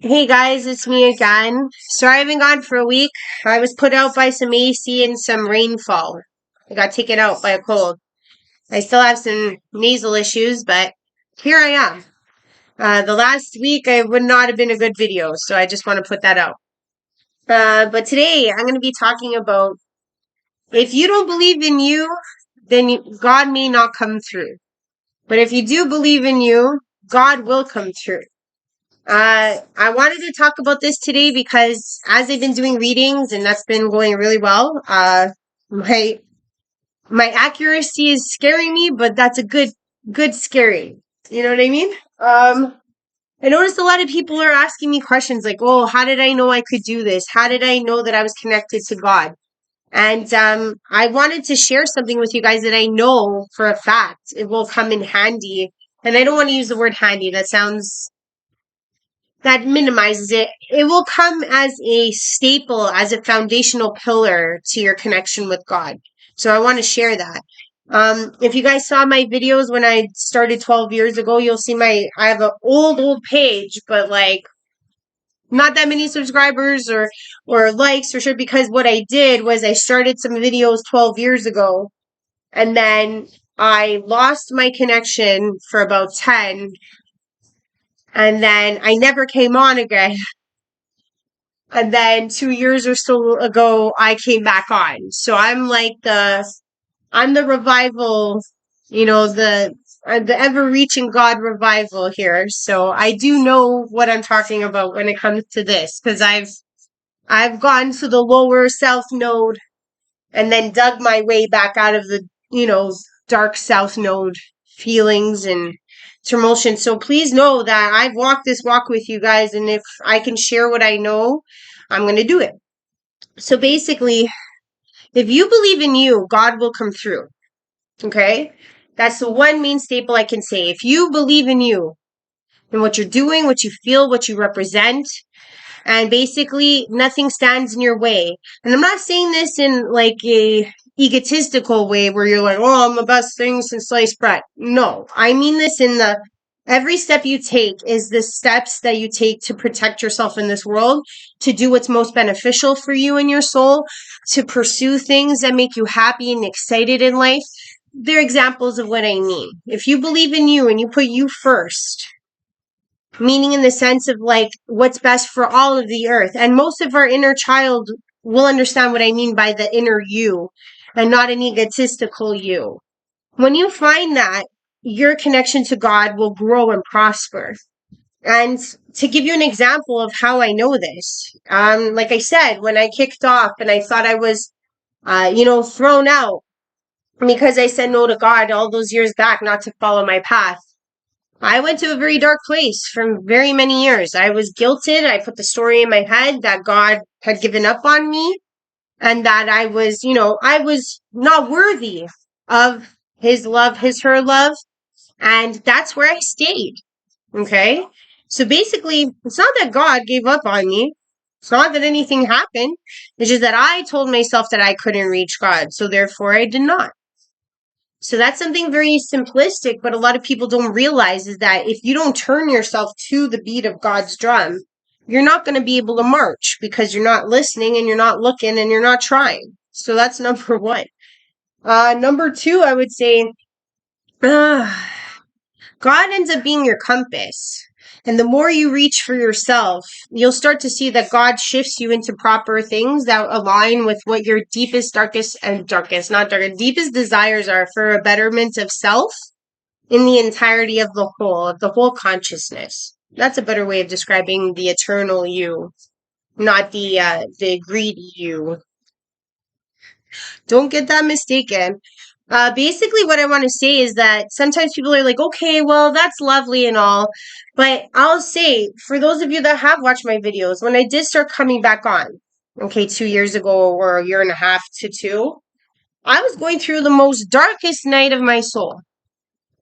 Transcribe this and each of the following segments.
Hey guys, it's me again. Sorry I've been gone for a week. I was put out by some AC and some rainfall. I got taken out by a cold. I still have some nasal issues, but here I am. The last week I would not have been a good video, so I just want to put that out. But today I'm going to be talking about if you don't believe in you, then God may not come through. But if you do believe in you, God will come through. I wanted to talk about this today because as I've been doing readings and that's been going really well, my my accuracy is scaring me, but that's a good scary. You know what I mean? I noticed a lot of people are asking me questions like, "Oh, how did I know I could do this? How did I know that I was connected to God?" And I wanted to share something with you guys that I know for a fact it will come in handy. And I don't want to use the word handy. That minimizes it. It will come as a staple, as a foundational pillar to your connection with God. So I want to share that. If you guys saw my videos when I started 12 years ago, you'll see I have an old page, but like not that many subscribers or likes or sure, because what I did was I started some videos 12 years ago and then I lost my connection for about 10 and then I never came on again. And then 2 years or so ago, I came back on. So I'm the revival, the ever-reaching God revival here. So I do know what I'm talking about when it comes to this, because I've gone to the lower south node and then dug my way back out of the, dark south node feelings and tumultuation. So please know that I've walked this walk with you guys, and if I can share what I know, I'm going to do it. So basically, if you believe in you, God will come through. Okay? That's the one main staple I can say. If you believe in you and what you're doing, what you feel, what you represent, and basically nothing stands in your way. And I'm not saying this in like a egotistical way where you're like, oh, I'm the best thing since sliced bread. No, I mean this in the every step you take is the steps that you take to protect yourself in this world, to do what's most beneficial for you and your soul, to pursue things that make you happy and excited in life. They're examples of what I mean. If you believe in you and you put you first, meaning in the sense of like what's best for all of the earth. And most of our inner child will understand what I mean by the inner you and not an egotistical you. When you find that, your connection to God will grow and prosper. And to give you an example of how I know this, like I said, when I kicked off and I thought I was, thrown out because I said no to God all those years back, not to follow my path. I went to a very dark place for very many years. I was guilted. I put the story in my head that God had given up on me and that I was not worthy of his love, her love. And that's where I stayed. Okay. So basically, it's not that God gave up on me. It's not that anything happened. It's just that I told myself that I couldn't reach God. So therefore I did not. So that's something very simplistic, but a lot of people don't realize is that if you don't turn yourself to the beat of God's drum, you're not going to be able to march because you're not listening and you're not looking and you're not trying. So that's number one. Number two, I would say, God ends up being your compass. And the more you reach for yourself, you'll start to see that God shifts you into proper things that align with what your deepest, deepest desires are for a betterment of self in the entirety of the whole consciousness. That's a better way of describing the eternal you, not the greedy you. Don't get that mistaken. Basically, what I want to say is that sometimes people are like, okay, well, that's lovely and all. But I'll say, for those of you that have watched my videos, when I did start coming back on, okay, 2 years ago or a year and a half to two, I was going through the most darkest night of my soul.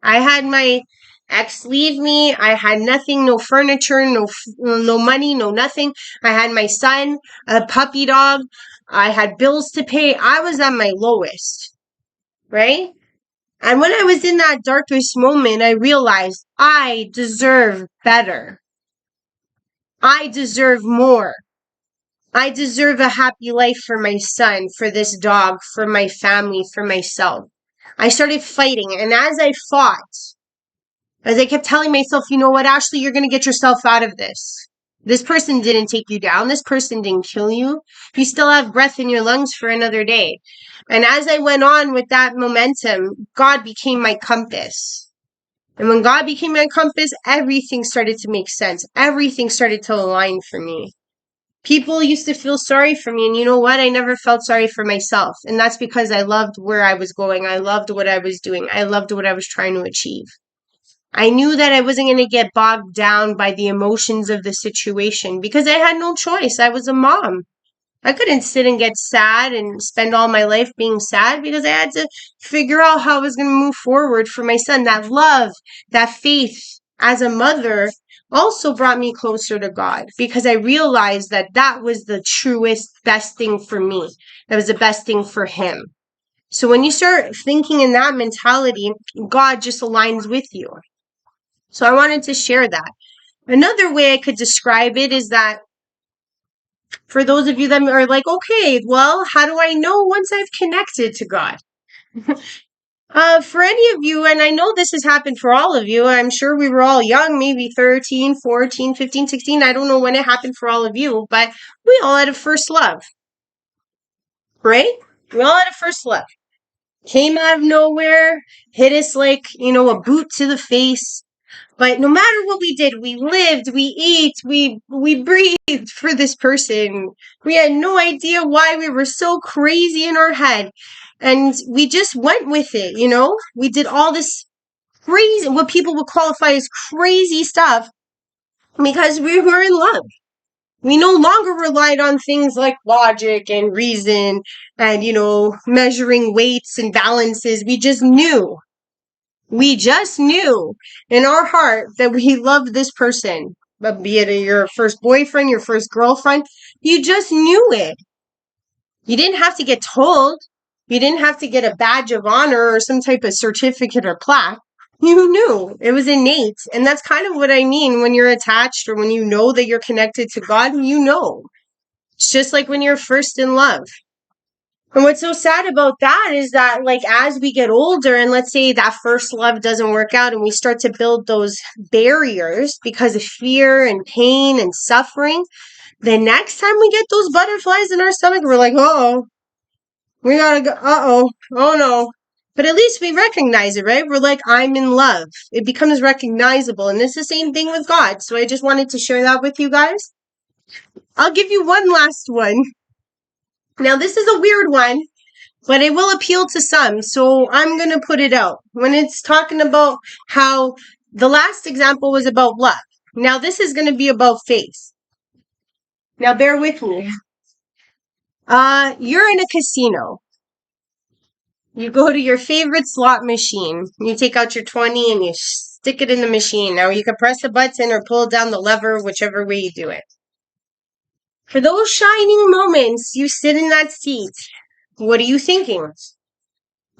I had my ex leave me. I had nothing, no furniture, no money, no nothing. I had my son, a puppy dog. I had bills to pay. I was at my lowest, right? And when I was in that darkest moment, I realized I deserve better. I deserve more. I deserve a happy life for my son, for this dog, for my family, for myself. I started fighting, and as I fought, as I kept telling myself, you know what, Ashley, you're going to get yourself out of this. This person didn't take you down. This person didn't kill you. You still have breath in your lungs for another day. And as I went on with that momentum, God became my compass. And when God became my compass, everything started to make sense. Everything started to align for me. People used to feel sorry for me, and you know what? I never felt sorry for myself. And that's because I loved where I was going. I loved what I was doing. I loved what I was trying to achieve. I knew that I wasn't going to get bogged down by the emotions of the situation because I had no choice. I was a mom. I couldn't sit and get sad and spend all my life being sad because I had to figure out how I was going to move forward for my son. That love, that faith as a mother also brought me closer to God because I realized that that was the truest, best thing for me. That was the best thing for him. So when you start thinking in that mentality, God just aligns with you. So I wanted to share that. Another way I could describe it is that for those of you that are like, okay, well, how do I know once I've connected to God? For any of you, and I know this has happened for all of you, I'm sure we were all young, maybe 13, 14, 15, 16. I don't know when it happened for all of you, but we all had a first love, right? We all had a first love. Came out of nowhere, hit us like, a boot to the face. But no matter what we did, we lived, we ate, we breathed for this person. We had no idea why we were so crazy in our head. And we just went with it, We did all this crazy, what people would qualify as crazy stuff because we were in love. We no longer relied on things like logic and reason and, measuring weights and balances. We just knew. We just knew in our heart that we loved this person, but be it your first boyfriend, your first girlfriend, you just knew it. You didn't have to get told. You didn't have to get a badge of honor or some type of certificate or plaque. You knew. It was innate. And that's kind of what I mean when you're attached or when you know that you're connected to God, you know. It's just like when you're first in love. And what's so sad about that is that, like, as we get older and let's say that first love doesn't work out and we start to build those barriers because of fear and pain and suffering, the next time we get those butterflies in our stomach, we're like, oh, we gotta go, oh no. But at least we recognize it, right? We're like, I'm in love. It becomes recognizable. And it's the same thing with God. So I just wanted to share that with you guys. I'll give you one last one. Now, this is a weird one, but it will appeal to some. So I'm going to put it out. When it's talking about how the last example was about love. Now, this is going to be about faith. Now, bear with me. You're in a casino. You go to your favorite slot machine. You take out your 20 and you stick it in the machine. Now, you can press the button or pull down the lever, whichever way you do it. For those shining moments, you sit in that seat. What are you thinking?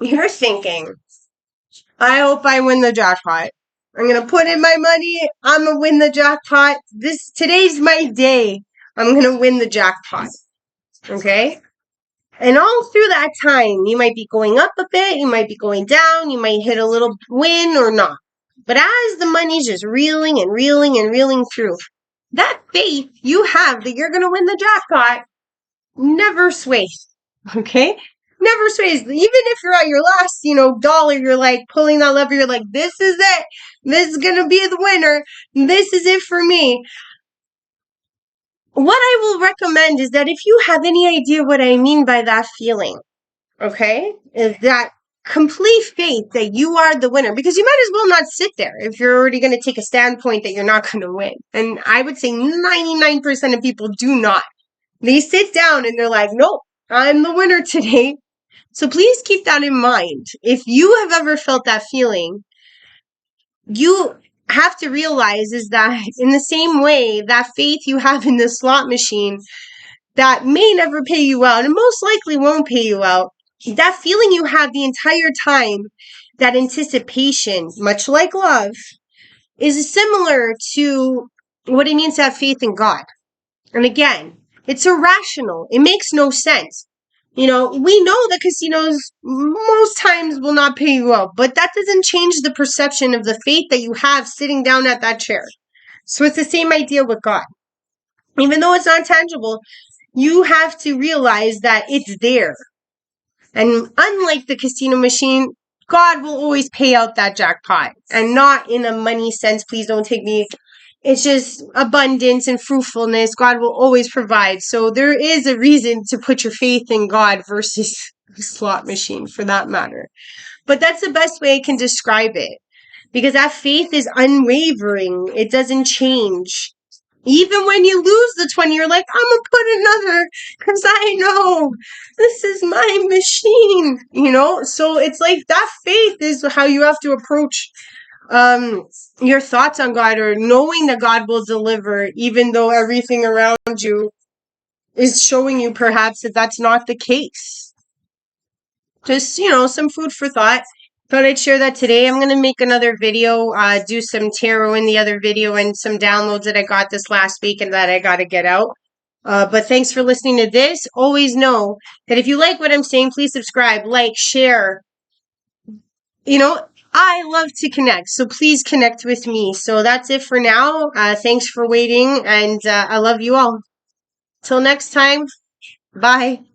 You're thinking, I hope I win the jackpot. I'm going to put in my money. I'm going to win the jackpot. Today's my day. I'm going to win the jackpot. Okay? And all through that time, you might be going up a bit, you might be going down, you might hit a little win or not. But as the money's just reeling and reeling and reeling through, that faith you have that you're going to win the jackpot never sways. Okay? Never sways. Even if you're at your last, dollar, you're like pulling that lever, you're like, this is it. This is going to be the winner. This is it for me. What I will recommend is that if you have any idea what I mean by that feeling, okay, is that complete faith that you are the winner, because you might as well not sit there if you're already going to take a standpoint that you're not going to win. And I would say 99% of people do not. They sit down and they're like, nope, I'm the winner today. So please keep that in mind. If you have ever felt that feeling, you have to realize is that in the same way, that faith you have in the slot machine that may never pay you out and most likely won't pay you out, that feeling you have the entire time, that anticipation, much like love, is similar to what it means to have faith in God. And again, it's irrational. It makes no sense. We know that casinos most times will not pay you out, but that doesn't change the perception of the faith that you have sitting down at that chair. So it's the same idea with God. Even though it's not tangible, you have to realize that it's there. And unlike the casino machine, God will always pay out that jackpot. And not in a money sense, please don't take me. It's just abundance and fruitfulness. God will always provide. So there is a reason to put your faith in God versus a slot machine for that matter. But that's the best way I can describe it. Because that faith is unwavering. It doesn't change. Even when you lose the 20, you're like, I'm going to put another because I know this is my machine, So it's like that faith is how you have to approach your thoughts on God, or knowing that God will deliver, even though everything around you is showing you perhaps that that's not the case. Just, some food for thought. Thought I'd share that today. I'm going to make another video, do some tarot in the other video, and some downloads that I got this last week and that I got to get out. But thanks for listening to this. Always know that if you like what I'm saying, please subscribe, like, share. I love to connect, so please connect with me. So that's it for now. Thanks for waiting, and I love you all. Till next time, bye.